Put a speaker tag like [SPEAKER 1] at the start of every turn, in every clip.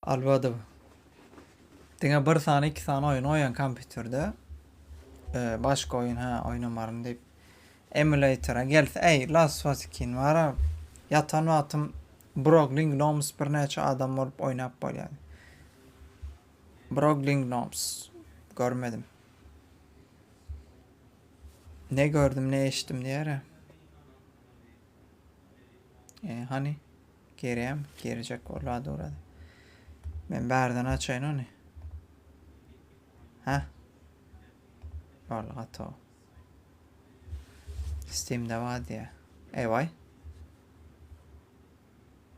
[SPEAKER 1] Albadı. Dine bir tane iki tane oyun oynayan kompüterde başka oyun oynamarım deyip emulator'a gelse Last of Us 2'nin var ha yatan atım Brogling Gnomes bir neçe adam olup oynap bol yani. Brogling Gnomes görmedim. Ne gördüm ne eşittim diye. Hani gireyim girecek orada orada. Ben berden açayım onu. Ha? Vallahi to. Steam'de var diye. Vay.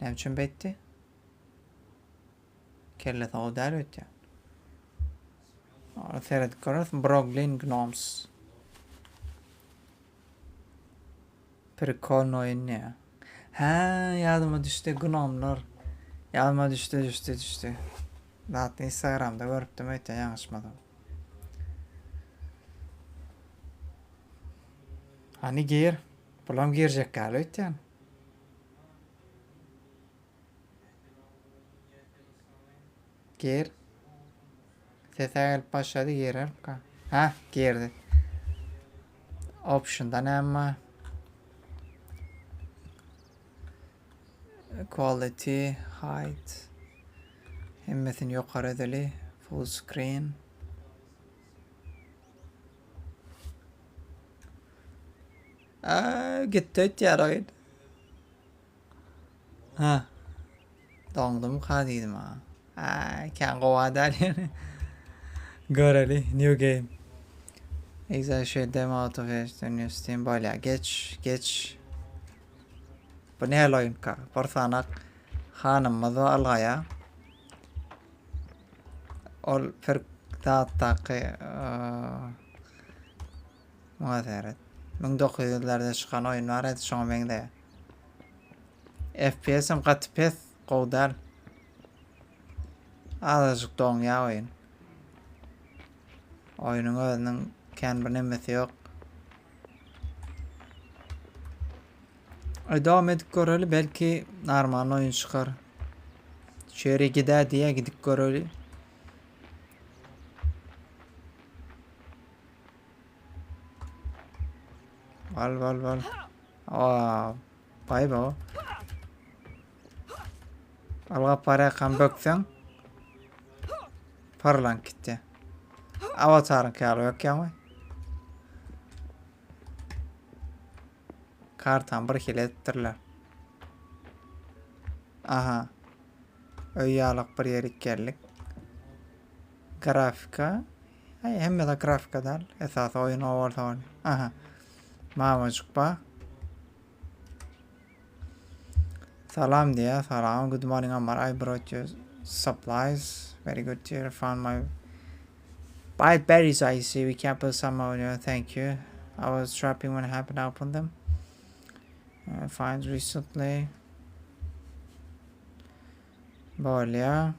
[SPEAKER 1] Ne biçim betti? Kelle tavı der ötüyor. Seyret görüyoruz. Brooklyn Gnomes. Prikol oyun ne ya? Ha, yadıma düştü Gnome'lar. Yadıma düştü. Zaten Instagram'da görüptüm öyle yanlışmadım. Hani gir. Bulam girecek galiba öyle. Gir. Sese gelip başladı girer. Ha girdi. Option'dan ama quality, height. Hemmetin yukarı edili. Full screen. Gitti ya oyun. Ha. Dongdum kadıydım ha. Kan kovadar yani. Göreli. New game. Güzel şey demo auto-version Steam böyle geç. Bu ne hal oyun ka? Porsanak hanım da algaya. Ol per dağıttaki muhazzeret. 1900'lerde çıkan oyunlar et şu an bende. FPS'im kat pes kovdar. Azıcık don ya oyun. Oyunun özünün kendi nemesi yok. Devam edip göreli belki normal oyun çıkar. Şöyle gider diye gidip göreli. Val. Vay be. Alga para kan böksen. Parlan gitti. Avatarın kâlı yok ya mı? Kartan bir kilettirler. Aha. Öyyalık bir yerik geldik. Grafika. Hem de grafika der. Esas oyun orta. Aha. Mamacık ba. Salam diye. Salam. Good morning Amar. I brought you supplies. Very good to found my white berries. I see we can't put some on you. Thank you. I was trapping when it happened. I opened them. Finds recently. Böyle ya.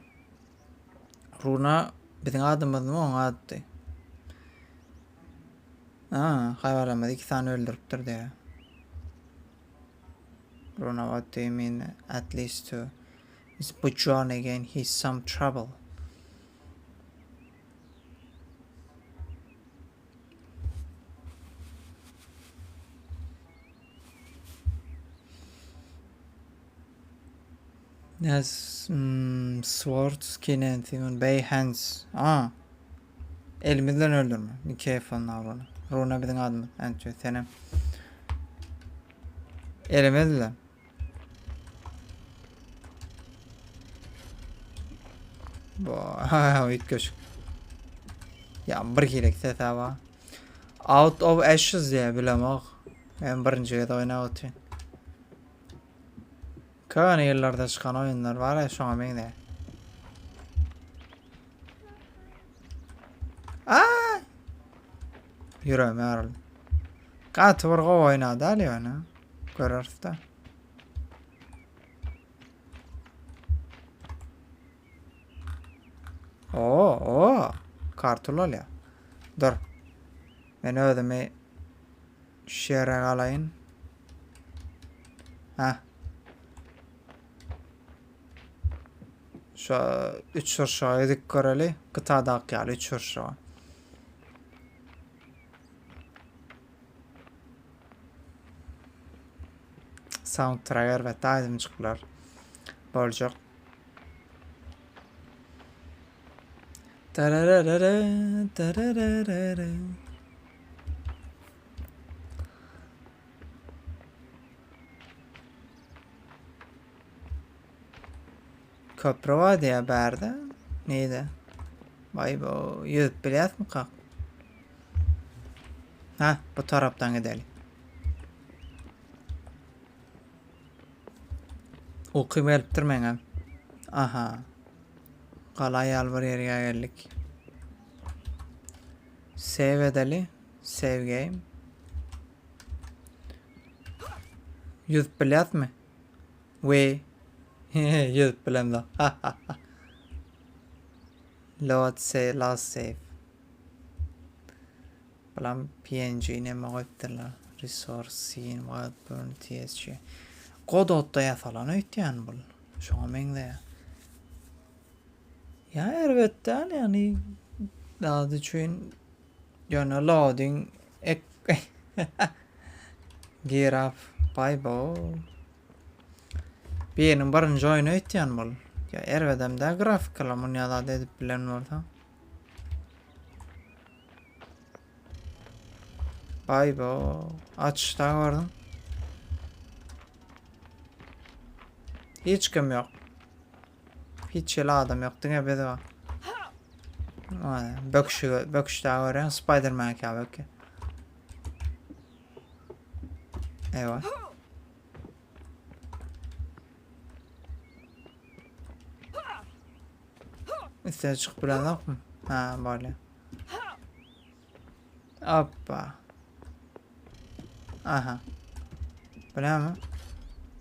[SPEAKER 1] Runa bizim adımız mı ona attı. Hayvalamadı. 2 tane öldürüptür diye. Runa what do you mean? At least two. It's Bujon again. He's some trouble. Yes, sword, skin and thing, bay hands. Elimizden öldürme. Be careful now Runa. Runa bizim adımız. Entü senem. Elimizle. Bu ilk köşk. Ya bir kilek ses hava. Out of Ashes diye bilemek. Ben birinci kez oyuna oturuyorum. Köyün yıllarda çıkan oyunlar var ya şu an bende. Yürüyorum yarın. Kaç vurgu oynadı alıyor ne? Görürsün de. Oo. Kartol ya. Dur. Ben ödemi şere alayım. Şu 3 aşağı dik göreli. Gıtada akyalı 3 aşağı. Soundtrack elbette aydınlıklar. Bolacak. Köprü vardı ya berde. Neydi? Vay bu yüzüp bilet mi kalk? Ha bu taraftan gidelim. Okuyup elip durmayın. Aha. Kalay yalvar yerine geldik. Save edeli. Save game. Yüzüp bilet mi? Ve. Yüzüp bilem da. Load save, last save. Balam PNG ne mağıptırlar. Resource scene, Wildburn, TSG. Godot'ta ya falan öğütüyen bul. Şu an ben de ya. Ya elbette yani. Daha da çünkü yani loading gear up Bible. Benim barınca oyunu öğütüyen bul. Ya elbette de grafik alamın ya da edip bilen orada. Bible. Aç da gördüm. Hiç kim yok. Hiç öyle adam yok. Dine bir de var. Böküş daha var ya. Spider-Man ki abi. Eyvah. Üstüne çıkıp bilen yok mu? Ha böyle. Hoppa. Aha. Böyle mi?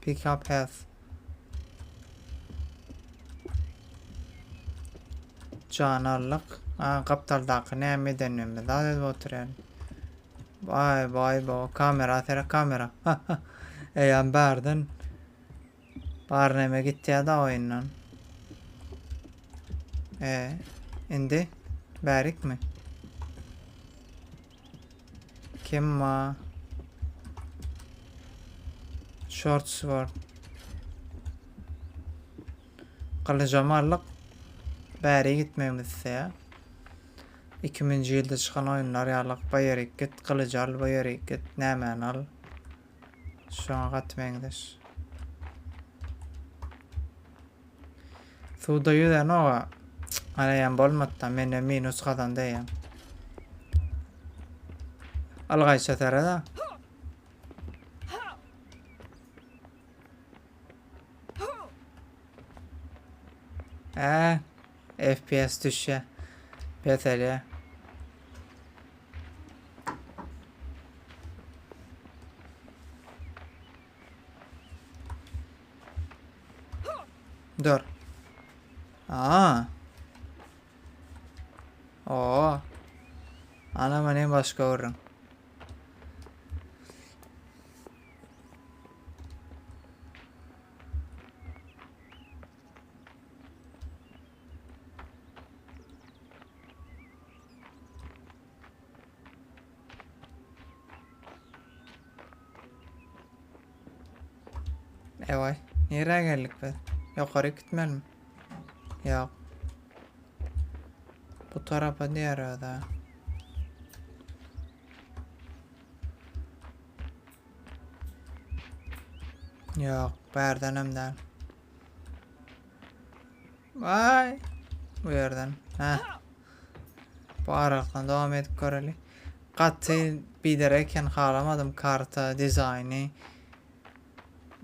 [SPEAKER 1] Pick up health. Canarlık. Ha kaptal dakika ne mi deniyorum daha da oturuyor. Vay vay bu kamera tere kamera. Eyan berden. Barneme gitti ya da oyundan. Indi. Berik mi? Kim var? Shorts var. Kılıcamarlık. Beri gitmemiz ya. 2000 yılda çıkan oyunlar yarlık bayarik git. Kılıcı al bayarik git. Ne hemen al. Şu an katmayındır. Suda yüden o. Alayan bolmatta mene minus kadar değil. Algay çatere da. FPS düşe. Beteli. Dur. Oo. Anam ne başka vururum. Vay. Nereye geldik be? Yukarı gitmeyelim. Yok. Bu tarafa diğer arada. Yok. Berdenemden. Vay. Bu yerden. Heh. Bu aralıktan devam edip görelim. Katı bilereken kalamadım karta, dizaynı.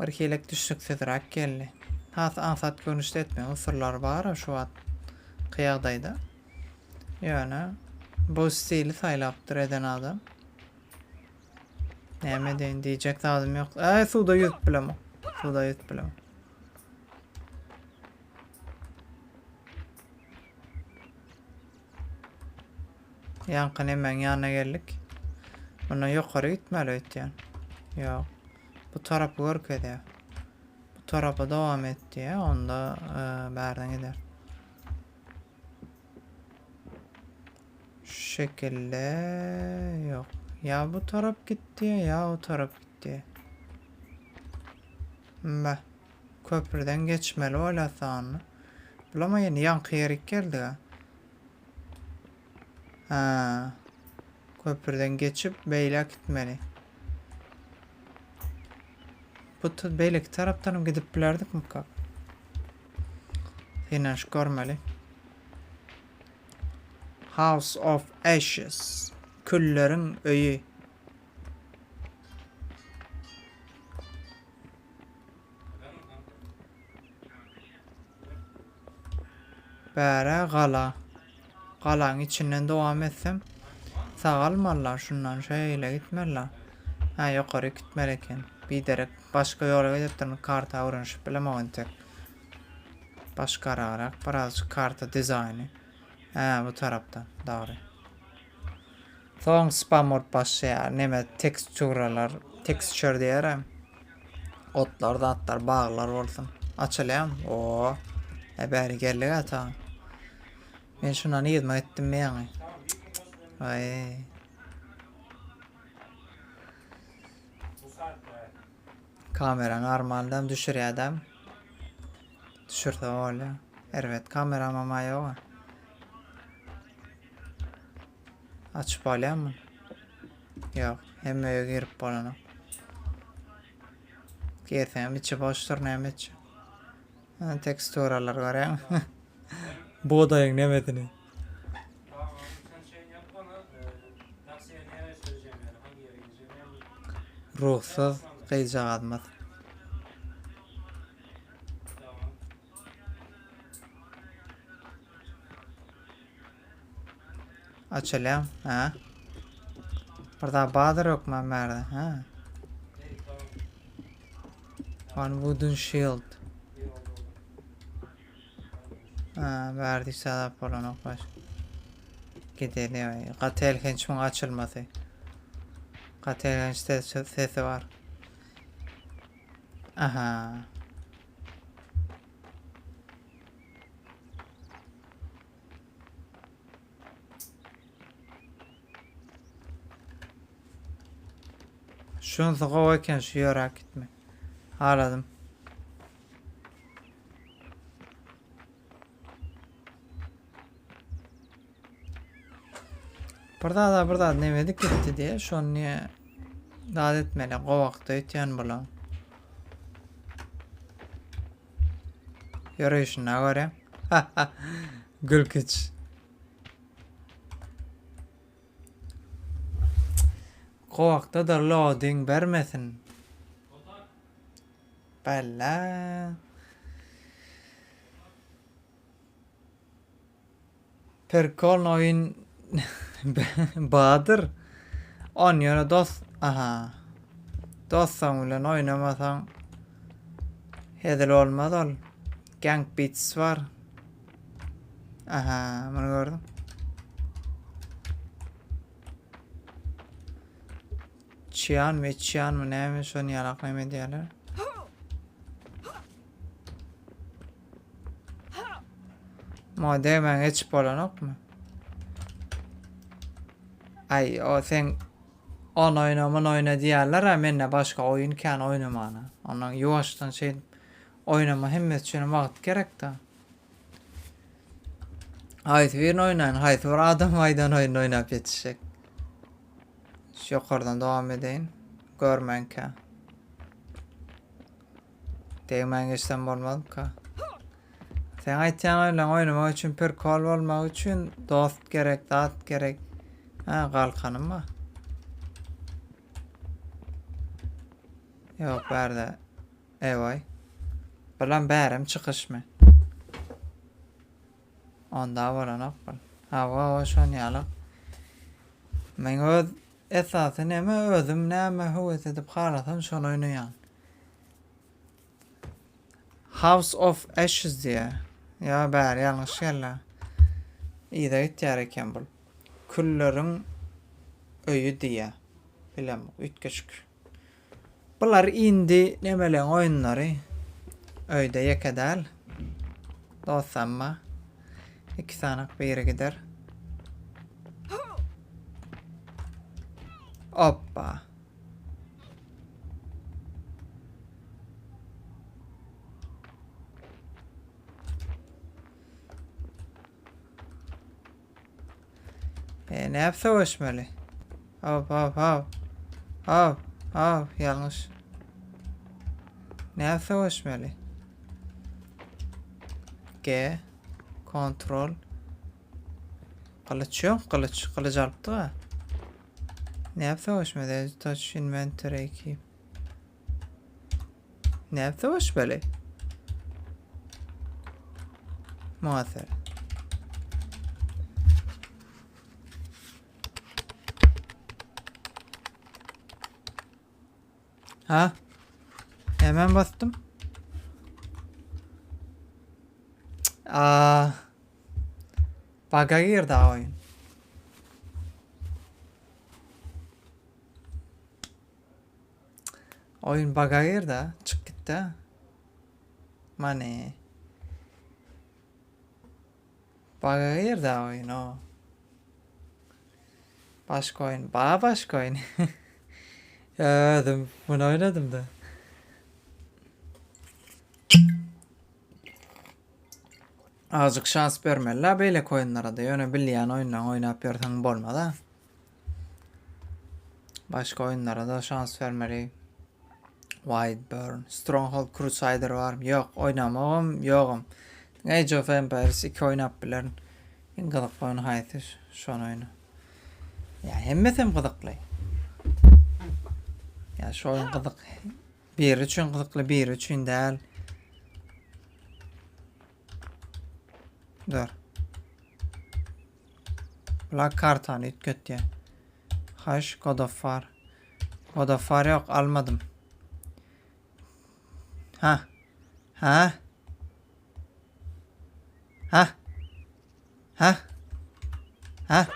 [SPEAKER 1] Bir hilek düşüktüdür geldi. Ansat görünüşte etmiyor. Unsurlar var şu an kıyadaydı. Yani bu stili saylaptır eden adam. Neyme deyin diyecek adam yok. Suda yut bile mi? Suda yut bile mi? Yankın hemen yanına geldik. Buna yukarı gitmeli yani. Yok. Bu tarafı görkedi ya. Bu tarafa devam etti ya. Onda berden gider. şekilde yok. Ya bu taraf gitti ya o taraf gitti. Be. Köprüden geçmeli öyle sanlı. Bulamayın yankı yerik geldi ha. Ha. Köprüden geçip Beylek gitmeli. Bu Beylek taraftan gidip bilerdik mi kak? Yine görmeli. House of Ashes. Küllerin öyü. Bere kala. Kalan içinden devam etsem sağalmarlar şundan şöyle gitmerler. Ha yukarı gitmeliyken bir derek başka yola gidip karta öğrenişip bilemem tek. Başka ararak birazcık karta dizaynı. Ha bu taraftan doğru. Son spam başlıyor. Neme tekstüralar, texture diyelim. Otlar da atlar, bağlar olsun. Açılayım. Oo. Beri geldi ata. Ben şuna niye ettim yani? Ay. Kamera normalden düşürüyor adam. Düşürdü öyle. Evet kamera ama yok. Açıp alayım mı? Yok. Hem öyle girip bana. Girsen içi boştur ne içi. Teksturalar var ya. Buğdayın ne metini.
[SPEAKER 2] Tamam abi sen şey yap bana taksiye nereye süreceğim yani hangi yere gideceğim yani.
[SPEAKER 1] Ruhsuz kıyacak admaz.
[SPEAKER 2] Tamam.
[SPEAKER 1] Açalım. Ha. Burada Bahadır yok mu Mer'de? Ha.
[SPEAKER 2] İyi tamam.
[SPEAKER 1] One wooden shield.
[SPEAKER 2] İyi oldu oldu.
[SPEAKER 1] Ha, verdik sana falan o baş. Gidelim. Katel gençmin açılması. Katel genç sesi var. Aha. Şunu kovarken şu yorak gitme. Ağladım. Burada demedik gitti diye. Şu an niye davet etmeli. Kovakta itiyan bulan. Yürüyüşüne göre. Gülküç. Kovakta da loading vermesin. Bella. Perkol oyun Bahadır. On yana dost. Aha. Dostsan ulan oynamasan hedel olmaz ol. Gang Beats var. Aha bunu gördüm. Çiyan mı neymiş onu yalaklamayı diyorlar. Modem ben hiç bolan yok mu? Ay o sen on oyna diyorlar hemen başka oyunken oynamana. Ondan yavaştan şey oynama hem için vakit gerek de. Haydi bir oynayın. Haydi bir adam haydan oyun oynayıp yetişecek. Şu yukarıdan devam edeyim. Görmen ki. Değmen geçten olmadı ki. Sen aytyan oynamak için bir kol olmak için dost gerek, dağıt gerek. Ha kalkanım mı? Yok berde. Evay. Bilen bärim çıkış mı? Onda var bal. Hava şon yalık. Men öz esası neme özüm neme hüviyet edip kalasam şon oynayan. House of Ashes diye. Ya bär yanlış yerler. İyi de ihtiyarken bul. Küllerin öyü diye. Bilem ütkeşük. Bunlar indi nemelen oyunları. Öyde yekedel. Dostlanma. 2 sanak bir yere gider. Hoppa. Ne yapsa hoşmalı. Hop hop hop. Hop hop yanlış. Ne yapsa hoşmalı. G. Kontrol. Kılıç yok. Kılıç alıp da. Ne yapsa hoşmalı. Touch inventory 2. Ne yapsa hoşmalı. Muhatır. Ha? Hemen bastım. Aa. Bug'a girdi oyun. Oyun bug'a girdi. Çık gitti. Mane. Bug'a girdi oyun o. Başka oyun. Başka oyun. Ya bunu oynadım da. Azıcık şans vermeliler böyle oyunlara da. Yani bilyen oyunla oynayıp yerden bolmadı. Başka oyunlara da şans vermeli. Whiteburn, Stronghold Crusader var. Yok oynamam, yokum. Age of Empires 2 oynayıp bilerin. En gıdık oyunu hayatır. Şu an oyunu. Ya hem gıdıklı. Ya şu oyun gıdık. Bir üçün gıdıklı, bir üçün değil. Dur. Black kartan it kötü ya. Haş God of War. God of War yok almadım. Ha. Ha. Ha. Ha. Ha.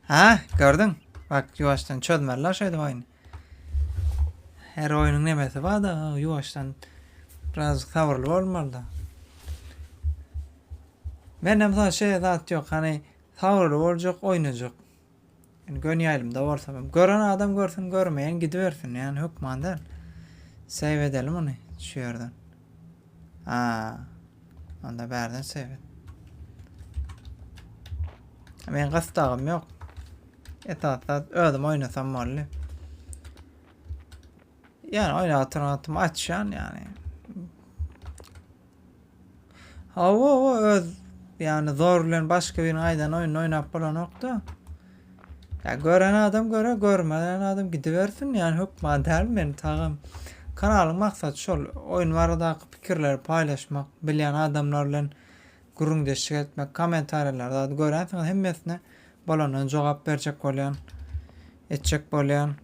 [SPEAKER 1] Ha. Gördün? Bak yavaştan çözmerler şeydi oyunu. Her oyunun nemesi var da yavaştan biraz tavırlı olmalı da. Benim daha şey zat yok hani tavırlı olacak oynayacak. Yani gönyelim de varsa gören adam görsün görmeyen gidiversin yani hükman değil. Save edelim onu şu yerden. Onda berden save et. Ben kastağım yok. Etat ödüm oynasam molli. Yani oynatım açan yani. Hava öz yani zorlayan başka bir aydan oyun oynap bula nokta. Ya gören adam göre görmeden adam gidiversin yani hükman değil mi? Tağım. Kanalın maksat şu oyun varadaki fikirleri paylaşmak, bilen adamlarla gurung deşik etmek, komentarlarda gören hemmesine balonun cevap verecek olayan, edecek olayan.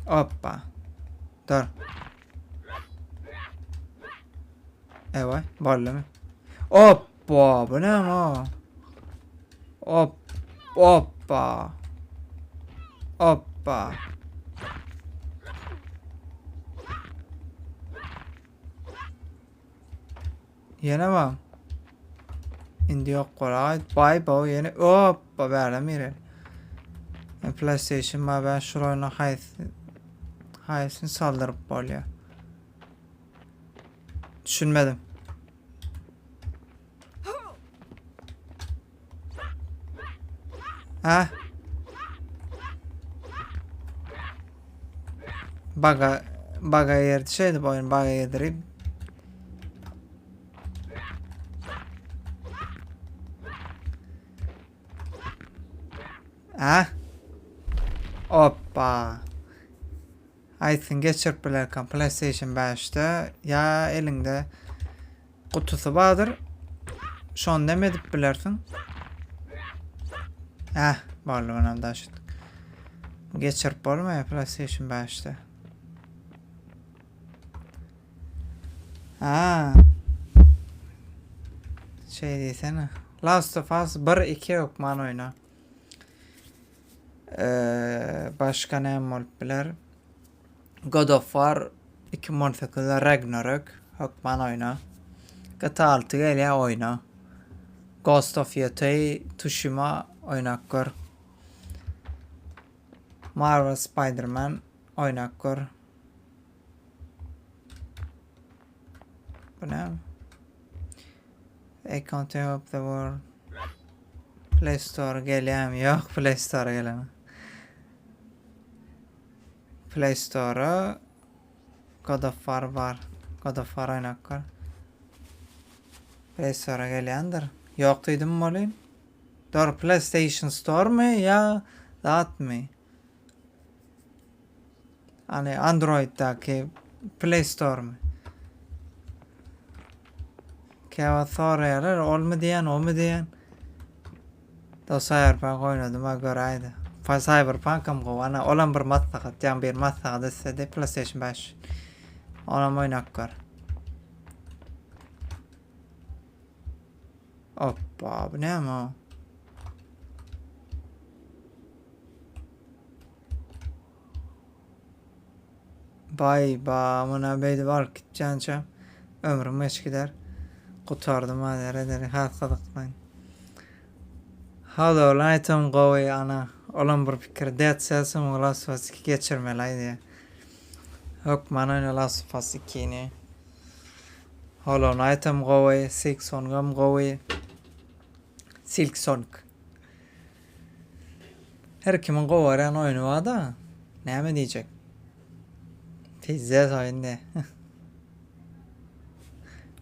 [SPEAKER 1] Hoppa. Dur. Evet, balle mi? Hoppa, bu ne mi? Hoppa. Hoppa. Yine mi? Indi yok kolay. Bye yine. Hoppa böyle mi? PlayStation ma ben şurayla hayesini saldırıp bolya. Düşünmedim. Ha? Baga yerdi şeydi bu oyun baga yedirip. Ha? Hoppa. Aytın geçirip bilerken PlayStation 5'te ya elinde kutusu vardır. Şu an demedip bilersin. Varlı önemli aşık. Geçirip olma ya PlayStation 5'te. Şey değilsene. Last of Us 1-2 yok man oyna. Başka ne olup bilir? God of War 2018'de Ragnarok Hokman oyna. GTA 6 geliyor oyna. Ghost of Yotei Tsushima oynak gör. Marvel Spider-Man oynak gör. Bu ne? Account of the world. Play Store gelem yok. Play Store gelem. Play Store'a God of War var. God of War oynak gör. Play Store'a gelyandır. Yok dedim mi olayım? Doğru, PlayStation Store mu ya That mı? Hani Android'daki Play Store mu? Keva soruyorlar, ol mu diyen, o mu diyen? Da Cyberpunk oynadım, ha göreydi. Cyberpunk'ım bu, ana olan bir maslahat, yani bir maslahat istedi PlayStation 5. Ona oynak gör. Hoppa, bu ne mi o? Bay bana beydi var gideceğim. Ömrüm geç gider. Kurtardım hadi ederim. Hastalıklayın. Hadi olan item qo'y ana. Olan bir fikir det sesim Last of Us 2 geçirmeliydi. Yok mana Last of Us 2'ni. Olan item qo'y, Silksong'am qo'y. Silksong. Her kimin qo'yaryan oyunu var da. Ne mi diyecek? Pizza oyunda.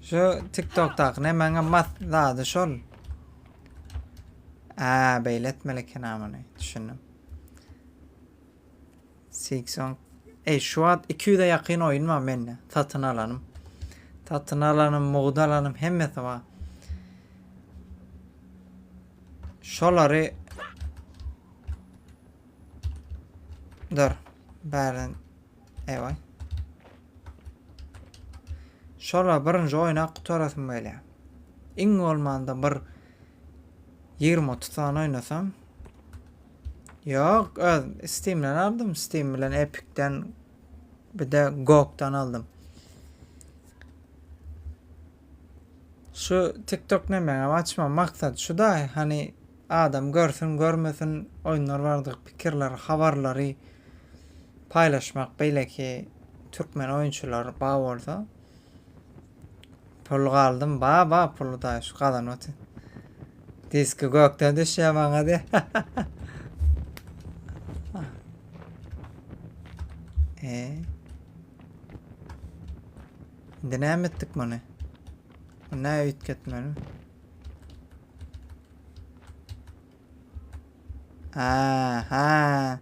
[SPEAKER 1] Şu TikTok'taki ne bana matladı şol. Beyletmelik namını düşündüm. Silksong. Şu an 200'e yakın oyun var benimle. Satın alanım. Satın alanım, moğda alanım, hemmeti var. Şoları dur. Ben evet. Şolar birinci oyuna kutarasım böyle. İng olmanda bir 20-30 tane oynasam. Yok, Steam'den aldım. Steam'den, Epic'ten bir de GOG'dan aldım. Şu TikTok ne ben açma maksat şu da hani adam görsün görmesin oyunlar vardı, fikirler, haberleri paylaşmak böyle ki Türkmen oyuncular bağ olsa. Pul aldım, bağ pulu da şu kadar not. Diski gökten düşüyor bana de. Şimdi ne ettik bunu? Ne ütketmeli? Ha.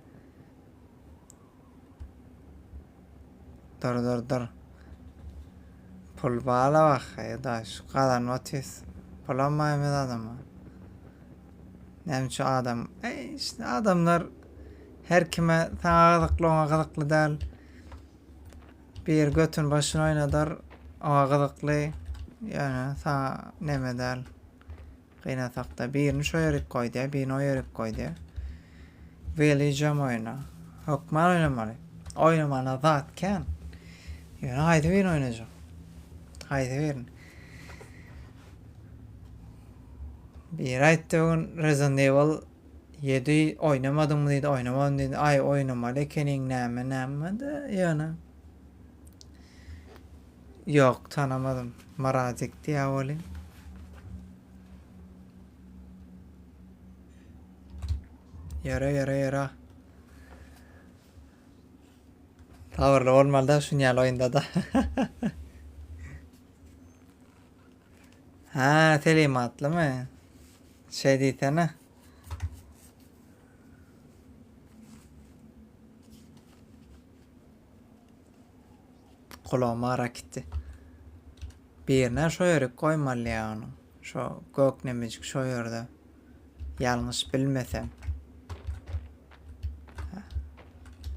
[SPEAKER 1] Dur. Pul bağla bak ya da şu kadar notis. Pul almayayım ya adamı. Neymiş adam? İşte adamlar her kime sana gıdıklı değil. Bir götün başına oynadır. O gıdıklı. Yani sana neme değil. Kıynasak da birini şöyerik koy diye. Birini oyerik koy diye. Veleyeceğim oyuna. Hokman oynamalı. Oynamana zaten. Yani haydi birini oynayacağım. Haydi verin. Bir ayette Resident Evil 7 oynamadım mı dedi, oynamadım dedi. Ay oynamalı kenin neme de yani. Yok tanımadım. Marazik diye olayım. Yara. Tavırlı olmalı da şunyal oyunda da. Ha telimatlı mı? Şey diyene. Kulağıma ara gitti. Birine şöyle koymalı ya onu. Şu gök nemecik şöyle. Yanlış bilmesem.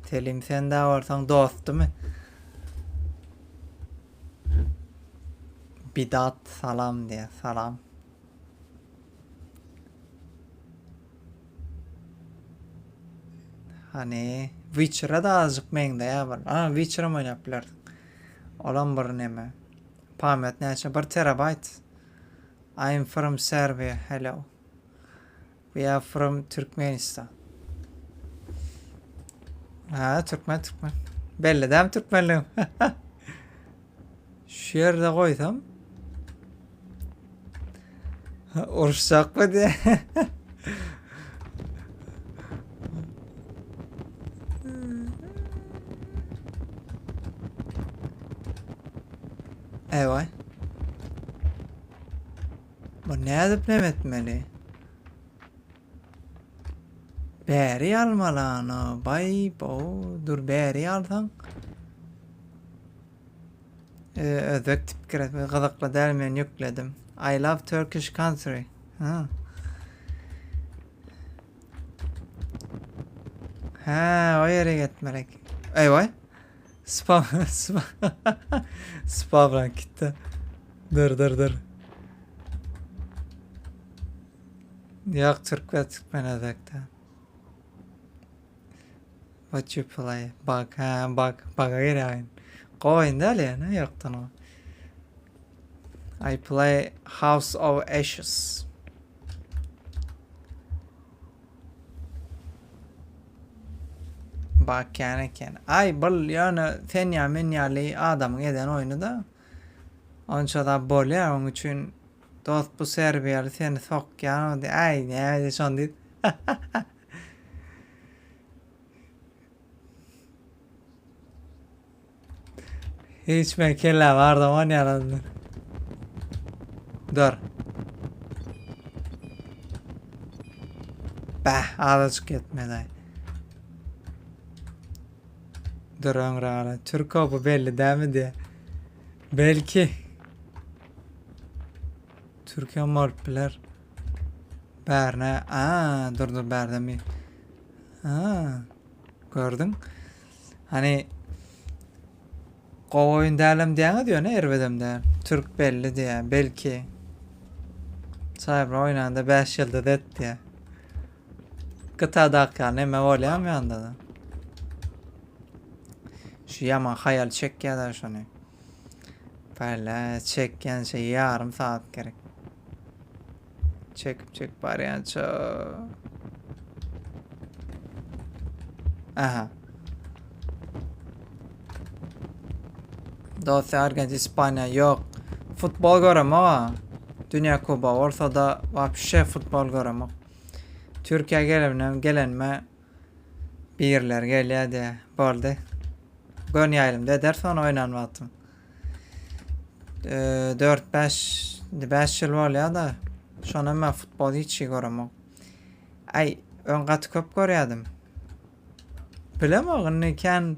[SPEAKER 1] Telim sen daha varsan dostu mu? Bidat salam diye salam. Hani Witcher'a da azıcık mengde ya var. Witcher'a mı oynayabilir? Olan bir neme. Pamet ne açın? 1 terabyte. I'm from Serbia. Hello. We are from Turkmenistan. Ha, Türkmen Türkmen. Belli değil mi Türkmenliğim? Şu yerde koysam. Uruşacak mı diye. Evet. Bu ne edip ne etmeli? Beri almalı ana. Bay bo. Dur beri alsan. Özbek tip kiret. Kazakla dermen yükledim. I love Turkish country. Ha. Ha, o yere gitmelek. Evet. Spam. Spam. Spam rank gitti. Dur. Yok Türk ve Türkmen Özbek'te. What you play? Bak ha bak. Baka gireyim. Koyun değil yani. Yoktan o. I play House of Ashes. Bak yani. Ay bol yani Fenya Menyali adamın eden oyunu da onca da bol ya onun için dost bu Serbiyalı seni sok yani ay ne son değil. Hiç mekelle vardı oynayalım. Dur. Bah ağzı gitmedi. Dur öngre Türk bu belli değil mi diye. Belki. Türkiye morpler. Berne. Dur berde mi? Gördün. Hani koyun değerlim diye diyor ne ervedim de. Türk belli diye. Belki. Sahibi oynanda 5 yılda det diye. Kıta dakika ne mevolyam yanında da. Şu yaman hayal çek ya da şunu. Böyle çekken şey yarım saat gerek. Çek bari yani çok. Aha. Dosya Arjantin İspanya yok. Futbol görem ama. Dünya Kupa ortada vapşe futbol görem. Türkiye gelenme birler geliyor diye. Boldu. Gönyayalım de der sonra oynanmadım. 4-5 yıl var ya da şu an ben futbol hiç iyi göremem. Ay ön katı köp görüyordum. Bilemem iken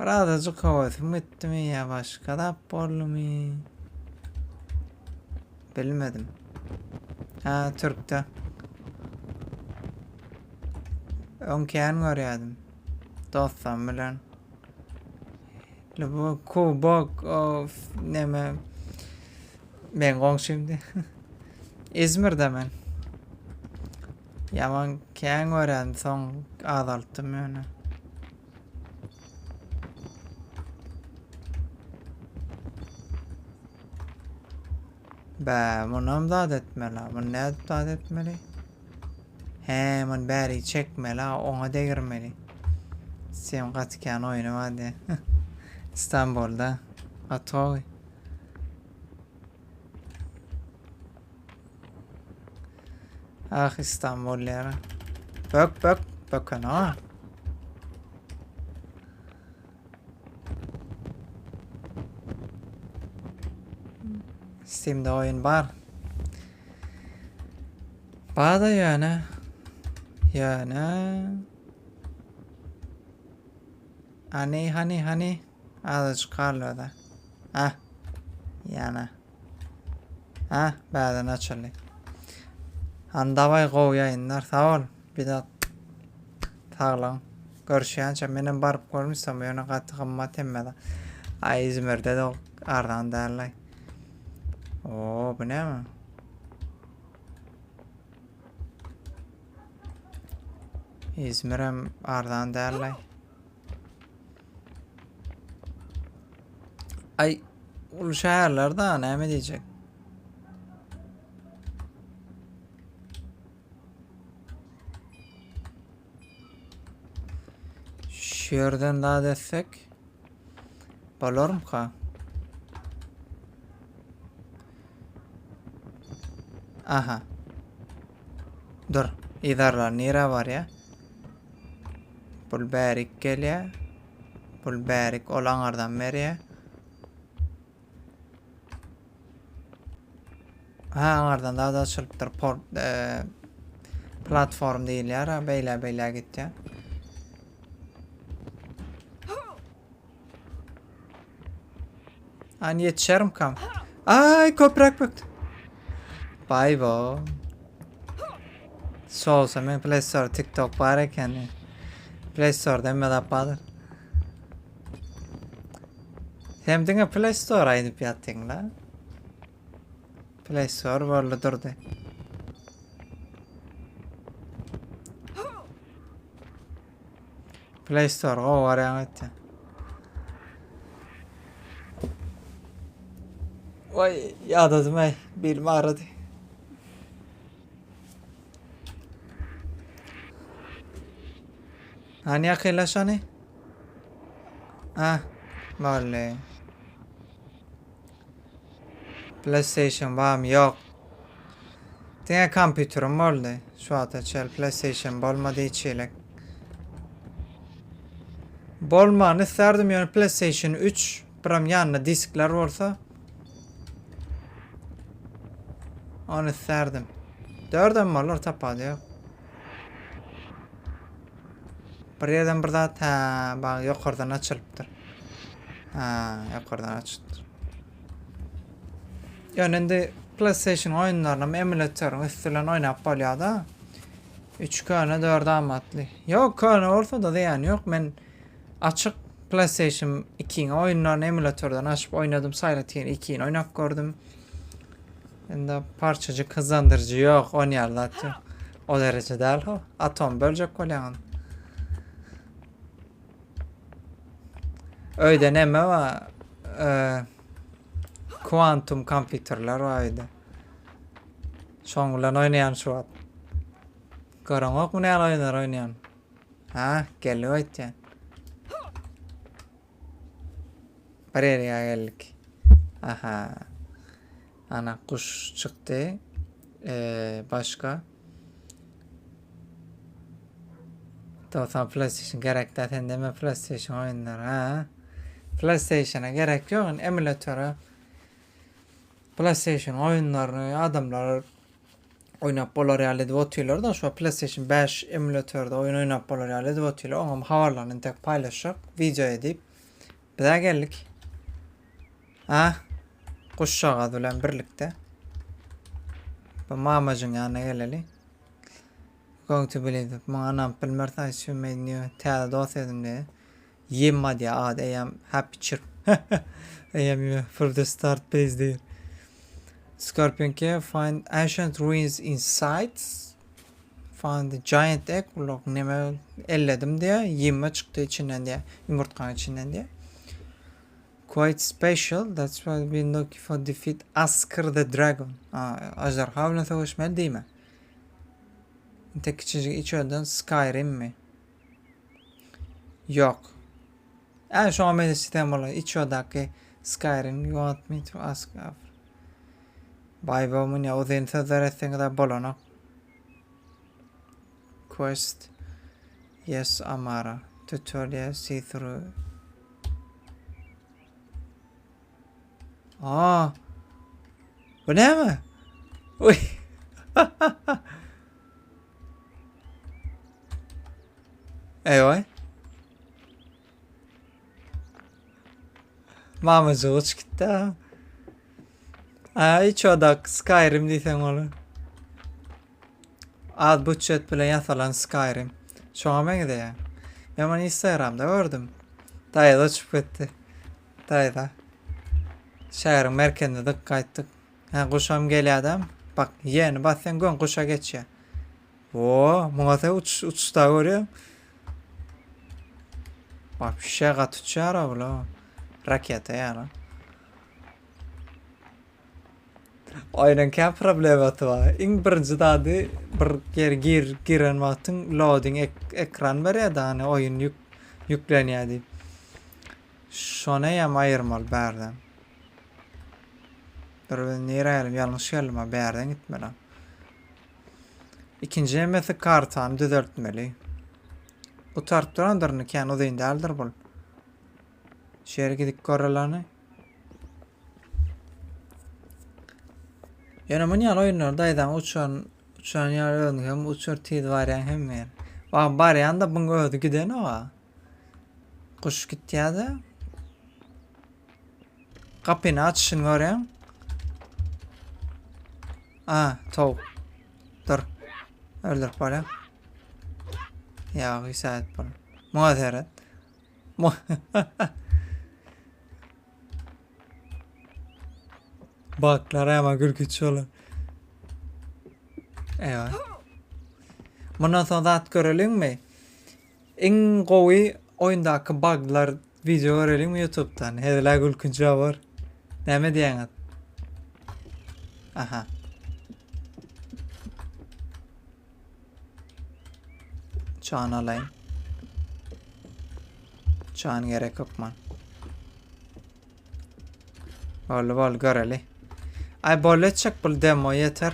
[SPEAKER 1] birazcık havasım gitti mi ya başka da bollu mu? Bilmedim. Ha Türk'te. Ön ken görüyordum. Dostum bilen. Bu Kubok of neme ben gong şimdi. İzmir'de ben. Yaman ken öğren son azalttım yani. Bunu da etmeli. Bunu ne da etmeli? He, bunu bari çekmeli. Ona da girmeli. Sen katken oyunu hadi. İstanbul'da. Atoy. Ah İstanbul ya. Bakın ha. Steam'de oyun var. Bana yani. Hani. Azıcık kalıyor da. Ah. Yani. Ah. Bazen açıldı. Andavay kov yayınlar. Sağ ol. Bir daha sağlam. Görüşeceğim. Benim barıp görmüşsem yöne katı kımmat emmedi. Ay İzmir'de de ardan derler. Oo bu ne mi? İzmir'e ardan derler. Ay ulu şehirlerde ne mi diyecek? Şu yerden daha destek. Bolor mu ka? Aha. Dur. İdarlar nere var ya? Bul berik gelya. Bul berik olanlardan beri. Ha oradan daha da açılıptır. Platform değil ya. Beyler gitti. Hani yetişerim kam. Ay köprek bıktı. Bay bo. Solsa men Play Store TikTok var eken. Play Store'da mı da padır. Hem de Play Store'a inip yattın la. Play Store böyle durdu. Play Store o var ya etti. Vay yadadım ey. Bilme aradı. Hani yakınlaşanı? Ha, böyle. PlayStation var yok. Diye kompütürüm oldu. Şu anda çel PlayStation bolmadığı içiyle. Bolmanı isterdim yani PlayStation 3. Buram yanına diskler olsa. Onu isterdim. 4'den mi olur tapadı yok. Bir yerden bir daha bak yukarıdan açılıptır. Ha yukarıdan açılıptır. Yani şimdi PlayStation oyunlarına emülatörün üstünden oynayıp oluyor da 3K'na 4'e amatlı. Yok K'na ortada da yani yok ben açık PlayStation 2'nin oyunlarını emülatörden açıp oynadım. Silent Hill 2'nin oynayıp gördüm. Yani parçacı kazandırıcı yok oynayarlar. O derece değil o. Atom bölecek olan. Öyle neme var. Kuantum kompüterler vardı. Şongulan oynayan şu an. Karanlık mı ne oynayan? Ha geliyor işte. Buraya geldik. Aha. Ana kuş çıktı. Başka. Tamam PlayStation gerek zaten deme PlayStation oyunlar ha. PlayStation'a gerek yok. Emülatöre PlayStation oyunlarını adamlar oynayıp bolar edip oturuyorlar da şu an PlayStation 5 emülatörde oyun oynayıp bolar edip oturuyorlar. Ama havalarını tek paylaşıp video edip bir daha geldik. Ha? Kuşağı ulan birlikte. Bu mamacın yanına geleli. Going to believe that my anam bilmert I assume made new tell doth edin diye. Yemma diye ad I am happy chirp. I am for the start base değil. Scorpion Cave find ancient ruins inside. Find the giant egg. Look neme elledim diye. Yemma çıktı içinden diye. Yumurtkanın içinden diye. Quite special. That's why we've been looking for defeat Asker the Dragon. Ajdarhavla savaşmalı değil mi? Tek içeriden Skyrim mi? Yok. Yani şu an benim sistem olarak içerideki Skyrim you want me to ask after. Bay bomun ya uzun sözler ettiğin kadar bolana. Quest. Yes Amara. Tutorial see through. Bu ne mi? Uy. Eyvah. Mamacı uç gitti ha. Hiç odak Skyrim diysen onu. Ad budget bile yasalan Skyrim. Şu an ben de ya. Ben onu Instagram'da gördüm. Dayı da uçup gitti. Dayı da. Şehrin merkezinde de kayıttık. Kuşam geliyor adam. Bak yeni bak sen gön kuşa geç ya. Muğata uçta görüyorum. Bak bir şey kat uçar abla. Rakete yani. Oyunun ki problematı var. İlk birinci dadı bir yer giren vaktin loading ekran veriyor da hani oyun yükleniyor deyip. Şona yam ayırmalı bärden. Dur ben nere gelim yanlış geldim ha bärden gitmeli. İkinci emesi kartanı düzeltmeli. Bu tarp duranlarını ken o deyin değildir bul. Şehre gidip koralarını. Yani manyan oyunlarda aydan uçan yer öldü hem uçur tid var yani hem yer. Bak bari yanda bunu öldü giden o. Kuş gitti ya da. Kapını açışını görüyorum. Tavuk. Dur. Öldür böyle. Ya hüsayet böyle. Muazeret. Baklara ama gürkütçü olur. Evet. Bundan sonra da görelim mi? En koyu oyundaki bug'lar video görelim mi YouTube'dan? Hediler gülküncü var. Ne mi diyen? Aha. Çağın alayım. Çağın gerek yok man. Bol göreli. Ay böyle çek bul demo yeter.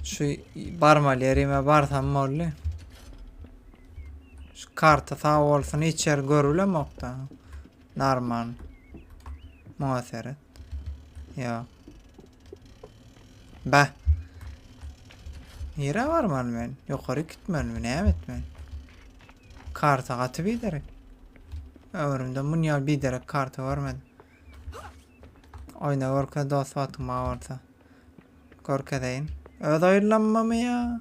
[SPEAKER 1] Şu barmal yerime barsam molli. Şu kartı sağ olsun içer görülemok da. Normal. Muhaseret. Ya. Be. Yere var mı ben? Yukarı gitmem mi? Ne etmem? Kartı katı bir derek. Ömrümde munyal bir derek kartı vermedim. Oyna korka dost vatıma orta. Korka deyin. Öyle oylanma mı ya?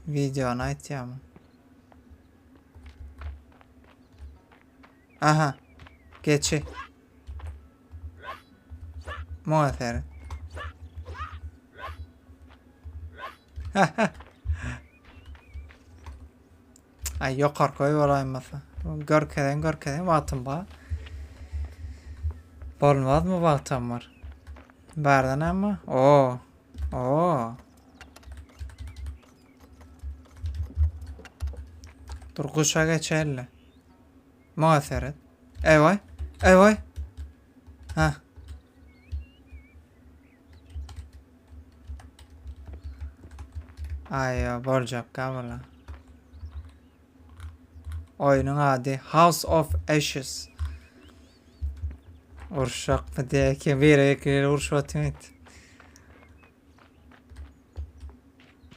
[SPEAKER 1] Video night ya mı? Aha. Geçi. Muhaseret. Ay yok arkayı olayması. Görkeden vatım ba. Bolmaz mı vatam var? Berden ama. Oo. Dur kuşa geçerli. Muhaseret. Eyvay. Ha. Ay ya bolacak kabala. Oyunun adı House of Ashes. Urşak mı diye ki bir ekleri urşatımit.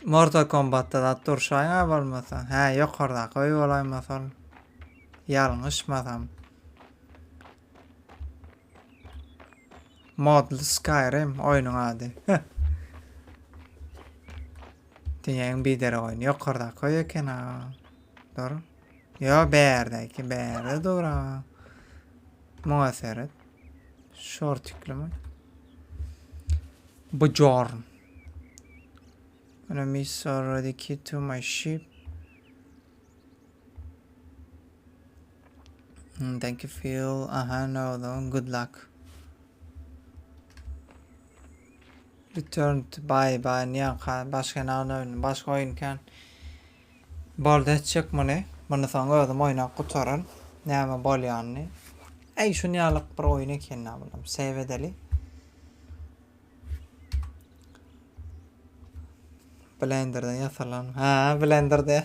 [SPEAKER 1] Mortal Kombat'ta da durşayın olmasa. He yok orada koyu olaymasın. Yanlışmasam. Modlu Skyrim oyunun adı. Dünyanın bir deri oyunu yok orada koyu kena. Doğru. Yo berde doğru. Muhaseret. Short yükleme. Bjorn. Enemies already key to my ship. Thank you Phil. Aha no though. Good luck. Return to bye. Niye başka ne oyun? Başka oyunken. Bolda edecek mi ne? Bunu sonra ödüm oyuna kurtarın. Ne ama bol yani. Ey şu niyalık bir oyunu kendine buldum. Save edeli. Blender'da yasalım. Ha Blender'da